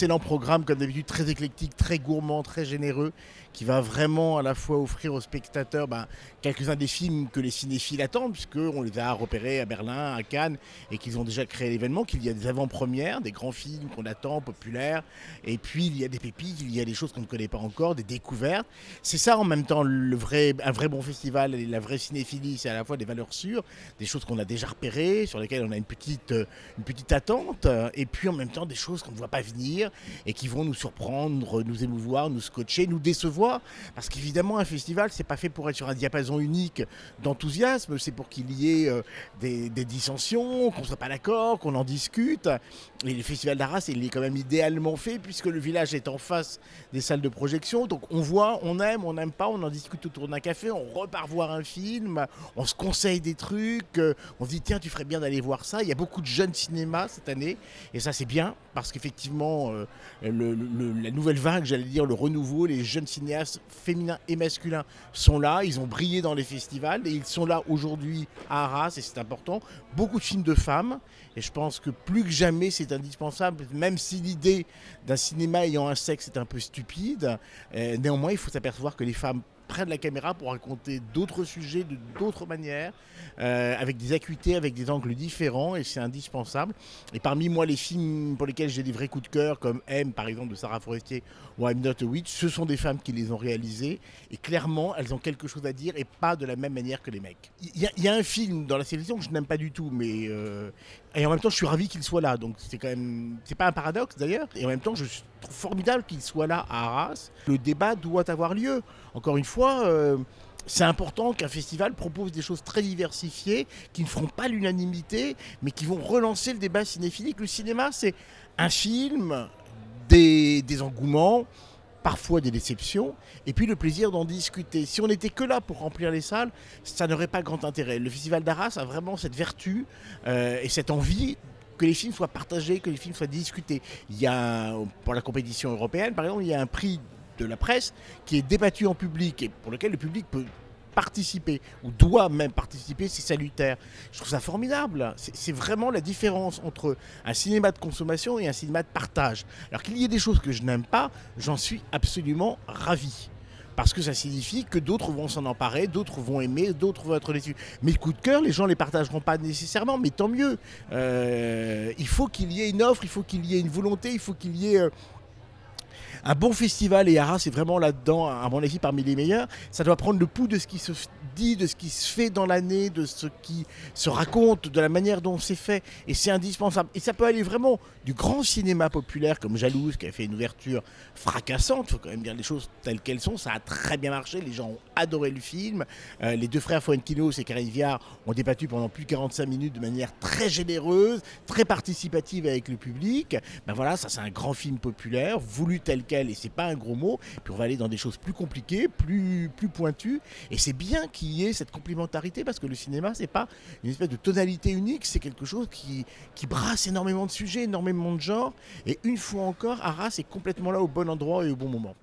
excellent programme, comme d'habitude, très éclectique, très gourmand, très généreux, qui va vraiment à la fois offrir aux spectateurs quelques-uns des films que les cinéphiles attendent, puisqu'on les a repérés à Berlin, à Cannes, et qu'ils ont déjà créé l'événement, qu'il y a des avant-premières, des grands films qu'on attend, populaires, et puis il y a des pépites, il y a des choses qu'on ne connaît pas encore, des découvertes. C'est ça en même temps un vrai bon festival, et la vraie cinéphilie, c'est à la fois des valeurs sûres, des choses qu'on a déjà repérées, sur lesquelles on a une petite attente, et puis en même temps des choses qu'on ne voit pas venir et qui vont nous surprendre, nous émouvoir, nous scotcher, nous décevoir. Parce qu'évidemment, un festival, c'est pas fait pour être sur un diapason unique d'enthousiasme, c'est pour qu'il y ait des dissensions, qu'on ne soit pas d'accord, qu'on en discute. Et le festival d'Arras, il est quand même idéalement fait puisque le village est en face des salles de projection. Donc on voit, on n'aime pas, on en discute autour d'un café, on repart voir un film, on se conseille des trucs, on se dit tiens, tu ferais bien d'aller voir ça. Il y a beaucoup de jeunes cinémas cette année et ça c'est bien parce qu'effectivement la nouvelle vague, j'allais dire le renouveau, les jeunes cinéastes féminins et masculins sont là, ils ont brillé dans les festivals et ils sont là aujourd'hui à Arras et c'est important. Beaucoup de films de femmes et je pense que plus que jamais c'est indispensable, même si l'idée d'un cinéma ayant un sexe est un peu stupide, néanmoins il faut s'apercevoir que les femmes prennent la caméra pour raconter d'autres sujets de d'autres manières, avec des acuités, avec des angles différents, et c'est indispensable. Et parmi moi, les films pour lesquels j'ai des vrais coups de cœur, comme M, par exemple, de Sarah Forestier, ou I'm Not a Witch, ce sont des femmes qui les ont réalisés, et clairement, elles ont quelque chose à dire, et pas de la même manière que les mecs. Il y a un film dans la sélection que je n'aime pas du tout, mais et en même temps, je suis ravi qu'il soit là, donc c'est quand même, c'est pas un paradoxe d'ailleurs, et en même temps, je trouve formidable qu'il soit là à Arras. Le débat doit avoir lieu. Encore une fois, c'est important qu'un festival propose des choses très diversifiées, qui ne feront pas l'unanimité, mais qui vont relancer le débat cinéphilique. Le cinéma, c'est un film, des engouements, parfois des déceptions, et puis le plaisir d'en discuter. Si on n'était que là pour remplir les salles, ça n'aurait pas grand intérêt. Le Festival d'Arras a vraiment cette vertu et cette envie que les films soient partagés, que les films soient discutés. Il y a, pour la compétition européenne, par exemple, il y a un prix de la presse qui est débattu en public et pour lequel le public peut participer ou doit même participer, c'est salutaire. Je trouve ça formidable. C'est vraiment la différence entre un cinéma de consommation et un cinéma de partage. Alors qu'il y ait des choses que je n'aime pas, j'en suis absolument ravi. Parce que ça signifie que d'autres vont s'en emparer, d'autres vont aimer, d'autres vont être déçus. Mais le coup de cœur, les gens ne les partageront pas nécessairement, mais tant mieux. Il faut qu'il y ait une offre, il faut qu'il y ait une volonté, il faut qu'il y ait un bon festival, et Arras est vraiment là-dedans, à mon avis, parmi les meilleurs. Ça doit prendre le pouls de ce qui se dit, de ce qui se fait dans l'année, de ce qui se raconte, de la manière dont c'est fait. Et c'est indispensable. Et ça peut aller vraiment du grand cinéma populaire, comme Jalouse, qui a fait une ouverture fracassante. Il faut quand même dire les choses telles qu'elles sont. Ça a très bien marché. Les gens ont adoré le film. Les deux frères Fuenquinos et Karine Viard ont débattu pendant plus de 45 minutes de manière très généreuse, très participative avec le public. Ben voilà, ça c'est un grand film populaire, voulu tel quel, et c'est pas un gros mot. Puis on va aller dans des choses plus compliquées, plus pointues, et c'est bien qu'il y ait cette complémentarité parce que le cinéma c'est pas une espèce de tonalité unique, c'est quelque chose qui brasse énormément de sujets, énormément de genres, et une fois encore, Arras est complètement là au bon endroit et au bon moment.